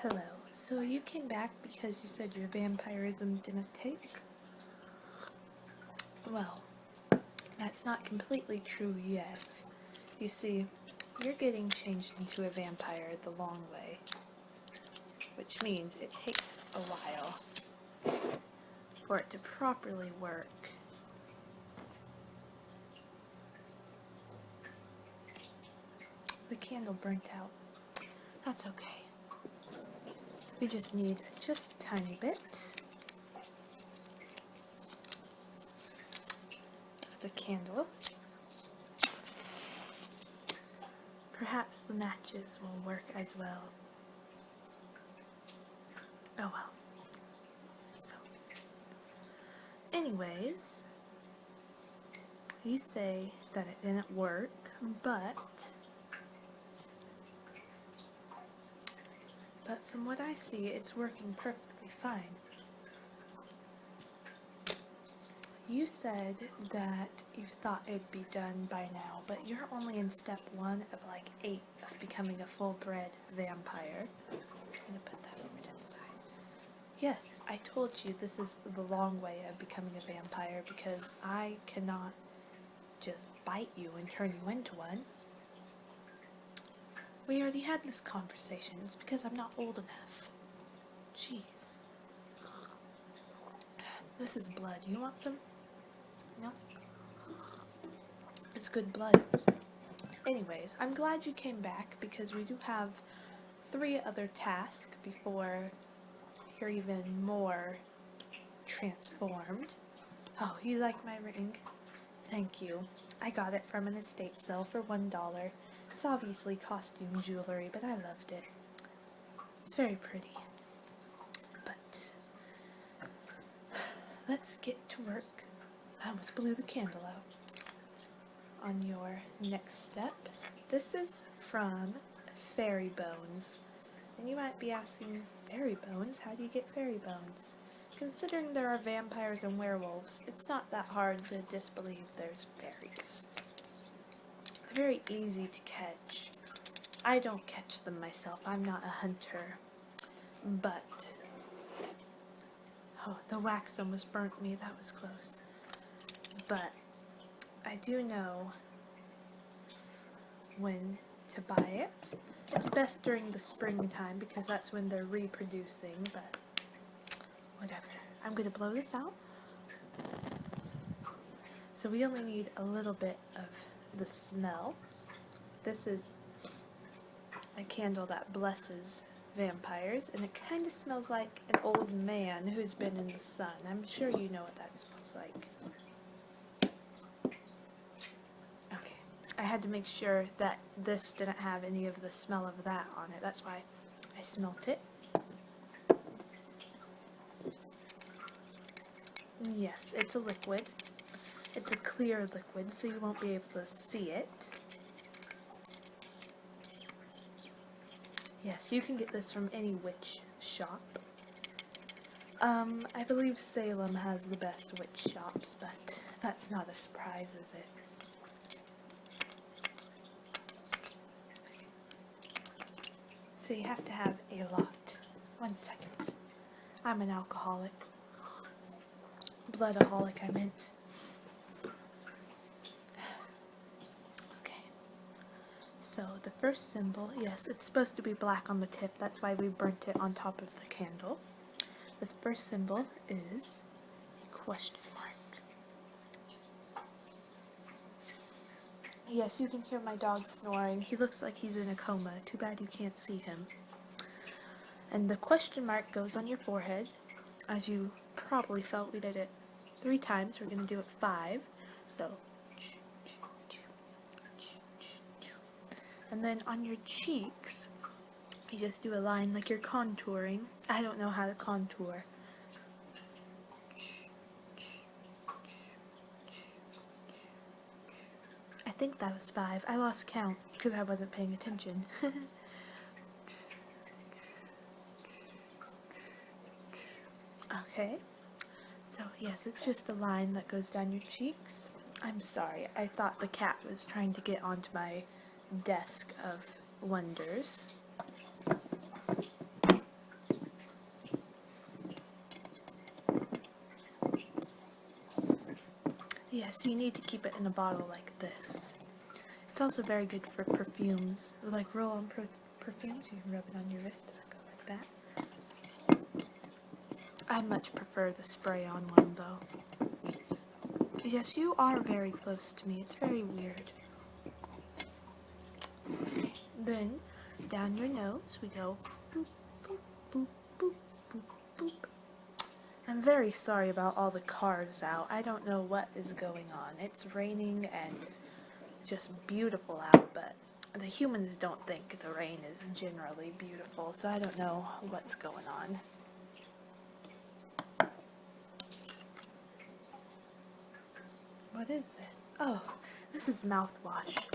Hello. So you came back because you said your vampirism didn't take? Well, that's not completely true yet. You see, you're getting changed into a vampire the long way, which means it takes a while for it to properly work. The candle burnt out. That's okay. We just need just a tiny bit of the candle. Perhaps the matches will work as well. Oh well. So, anyways, you say that it didn't work, but from what I see, it's working perfectly fine. You said that you thought it'd be done by now, but you're only in step 1 of like 8 of becoming a full-bred vampire. I'm gonna put that over to the side. Yes, I told you this is the long way of becoming a vampire because I cannot just bite you and turn you into one. We already had this conversation. It's because I'm not old enough. Jeez. This is blood. You want some? No? It's good blood. Anyways, I'm glad you came back because we do have 3 other tasks before you're even more transformed. Oh, you like my ring? Thank you. I got it from an estate sale for $1. It's obviously costume jewelry, but I loved it. It's very pretty. But let's get to work. I almost blew the candle out. On your next step, this is from Fairy Bones. And you might be asking, fairy bones? How do you get fairy bones? Considering there are vampires and werewolves, it's not that hard to disbelieve there's fairies. They're very easy to catch. I don't catch them myself, I'm not a hunter. But, oh, the wax almost burnt me, that was close. But, I do know when to buy it. It's best during the springtime because that's when they're reproducing, but whatever. I'm going to blow this out. So we only need a little bit of the smell. This is a candle that blesses vampires, and it kind of smells like an old man who's been in the sun. I'm sure you know what that smells like. Okay, I had to make sure that this didn't have any of the smell of that on it. That's why I smelt it. Yes, it's a liquid. It's a clear liquid, so you won't be able to see it. Yes, you can get this from any witch shop. I believe Salem has the best witch shops, but that's not a surprise, is it? So you have to have a lot. 1 second. I'm an alcoholic. Bloodaholic, I meant. Okay. So the first symbol, yes, it's supposed to be black on the tip. That's why we burnt it on top of the candle. This first symbol is a question mark. Yes, you can hear my dog snoring. He looks like he's in a coma. Too bad you can't see him. And the question mark goes on your forehead. As you probably felt, we did it 3 times. We're going to do it 5. So, and then on your cheeks, you just do a line like you're contouring. I don't know how to contour. I think that was 5. I lost count because I wasn't paying attention. Okay, so yes, it's just a line that goes down your cheeks. I'm sorry, I thought the cat was trying to get onto my desk of wonders. Yes, you need to keep it in a bottle like this. It's also very good for perfumes, like roll-on perfumes. You can rub it on your wrist and go like that. I much prefer the spray-on one, though. Yes, you are very close to me. It's very weird. Then, down your nose, we go boop, boop, boop, boop, boop, boop. I'm very sorry about all the cars out. I don't know what is going on. It's raining and just beautiful out, but the humans don't think the rain is generally beautiful, so I don't know what's going on. What is this? Oh, this is mouthwash.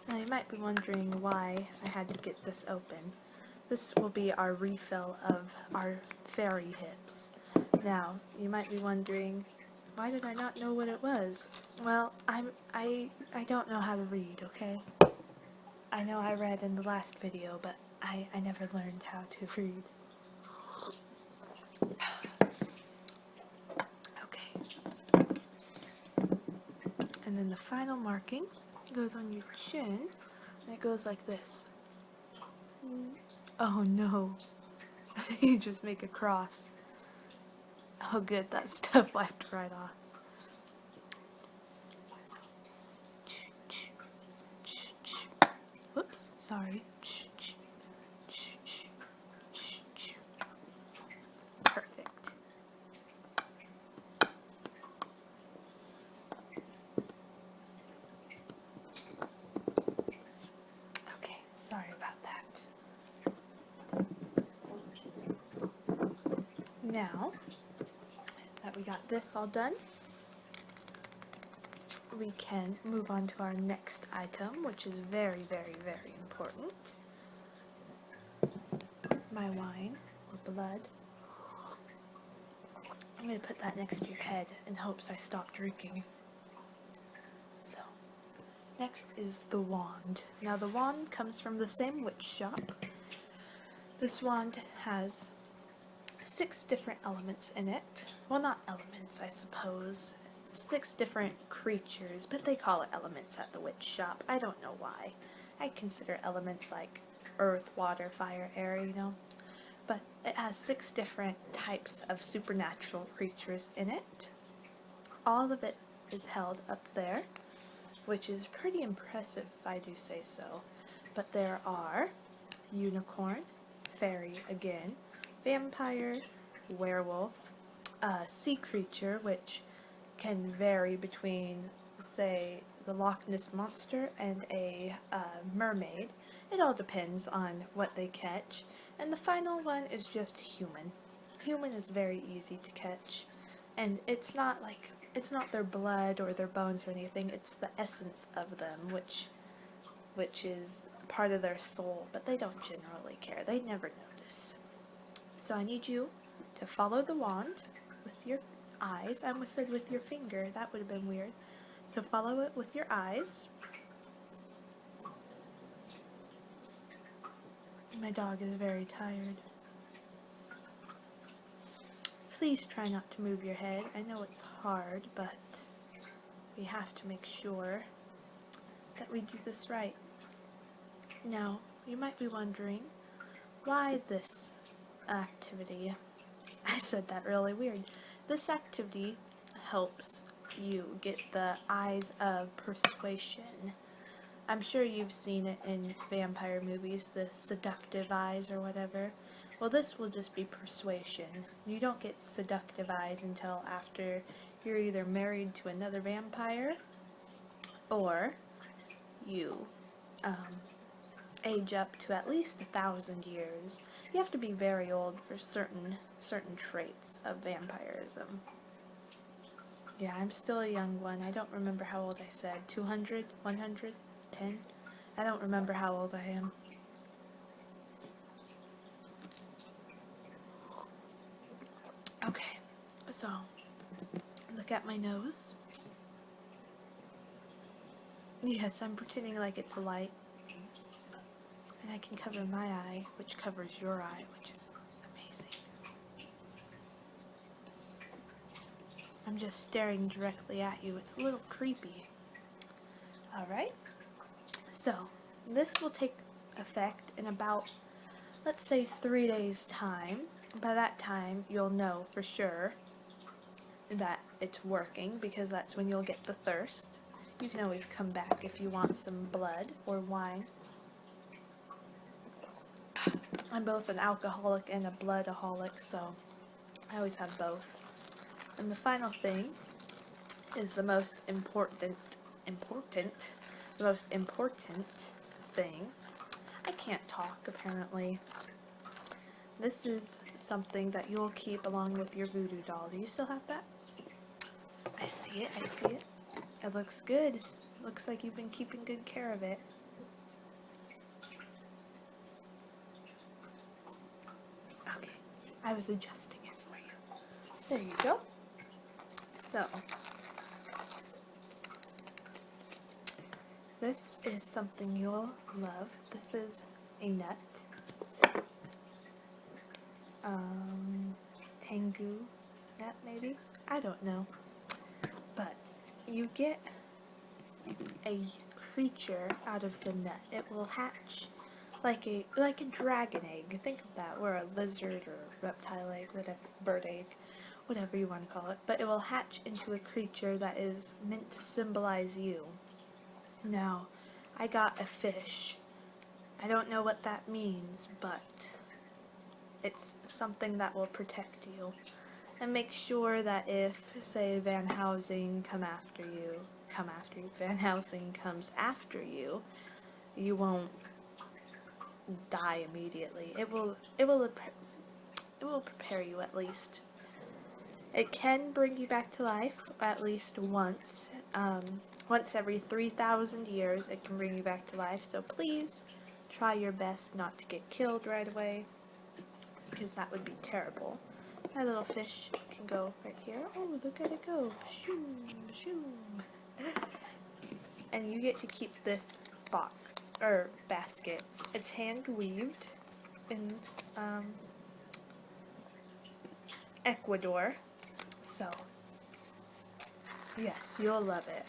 Now you might be wondering why I had to get this open. This will be our refill of our fairy hips. Now, you might be wondering, why did I not know what it was? Well, I don't know how to read, okay? I know I read in the last video, but I never learned how to read. Okay. And then the final marking goes on your chin, and it goes like this. Oh no. You just make a cross. Oh good, that stuff wiped right off. Whoops, sorry. Perfect. Okay, sorry about that. Now that we got this all done, we can move on to our next item, which is very, very, very important. My wine, or blood. I'm going to put that next to your head in hopes I stop drinking. So, next is the wand. Now the wand comes from the same witch shop. This wand has 6 different elements in it. Well, not elements, I suppose. 6 different creatures, but they call it elements at the witch shop. I don't know why. I consider elements like earth, water, fire, air, you know. But it has 6 different types of supernatural creatures in it. All of it is held up there, which is pretty impressive if I do say so. But there are unicorn, fairy again, vampire, werewolf, sea creature, which can vary between, say, the Loch Ness Monster and a mermaid. It all depends on what they catch. And the final one is just human. Human is very easy to catch. And it's not their blood or their bones or anything, it's the essence of them, which is part of their soul, but they don't generally care. They never notice. So I need you to follow the wand with your eyes. I almost said with your finger. That would have been weird. So follow it with your eyes. My dog is very tired. Please try not to move your head. I know it's hard, but we have to make sure that we do this right. Now, you might be wondering, why this activity? I said that really weird. This activity helps you get the eyes of persuasion. I'm sure you've seen it in vampire movies, the seductive eyes or whatever. Well, this will just be persuasion. You don't get seductive eyes until after you're either married to another vampire or you age up to at least 1,000 years. You have to be very old for certain traits of vampirism. Yeah, I'm still a young one. I don't remember how old I said. 200? 100? 10? I don't remember how old I am. Okay, so look at my nose. Yes, I'm pretending like it's a light. And I can cover my eye, which covers your eye, which is amazing. I'm just staring directly at you. It's a little creepy. Alright, so this will take effect in about, let's say, 3 days time. By that time, you'll know for sure that it's working, because that's when you'll get the thirst. You can always come back if you want some blood or wine. I'm both an alcoholic and a bloodaholic, so I always have both. And the final thing is the most important thing. I can't talk, apparently. This is something that you'll keep along with your voodoo doll. Do you still have that? I see it, I see it. It looks good. It looks like you've been keeping good care of it. Okay, I was adjusting it for you. There you go. So, this is something you'll love. This is a nut. Tengu nut, maybe? I don't know. But you get a creature out of the nut. It will hatch like a dragon egg. Think of that, or a lizard or reptile egg, whatever, bird egg, whatever you want to call it. But it will hatch into a creature that is meant to symbolize you. Now, I got a fish. I don't know what that means, but it's something that will protect you. And make sure that if, say, Van Helsing Van Helsing comes after you, you won't die immediately. It will prepare you at least. It can bring you back to life at least once. Once every 3,000 years it can bring you back to life, so please try your best not to get killed right away, because that would be terrible. My little fish can go right here. Oh, look at it go. Shoo, shoo. And you get to keep this box, or basket. It's hand weaved in Ecuador. So, yes, you'll love it.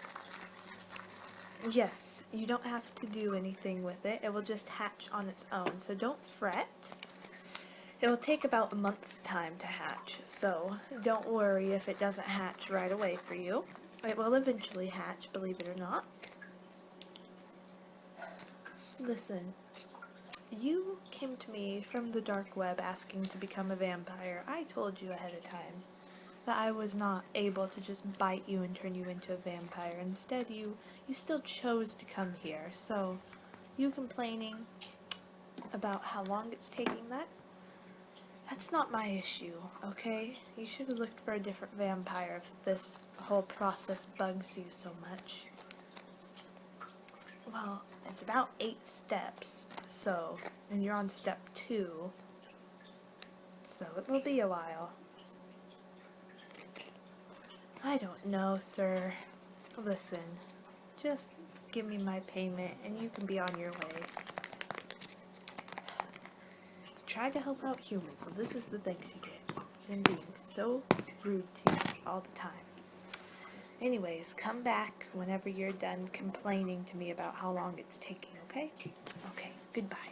Yes, you don't have to do anything with it. It will just hatch on its own, so don't fret. It will take about a month's time to hatch, so don't worry if it doesn't hatch right away for you. It will eventually hatch, believe it or not. Listen, you came to me from the dark web asking to become a vampire. I told you ahead of time that I was not able to just bite you and turn you into a vampire. Instead, you still chose to come here, so you complaining about how long it's taking, that's not my issue, okay? You should have looked for a different vampire if this whole process bugs you so much. Well, it's about 8 steps, so, and you're on step 2, so it will be a while. I don't know, sir. Listen, just give me my payment and you can be on your way. Try to help out humans, so this is the thanks you get. Them being so rude to you all the time. Anyways, come back whenever you're done complaining to me about how long it's taking, okay? Okay, goodbye.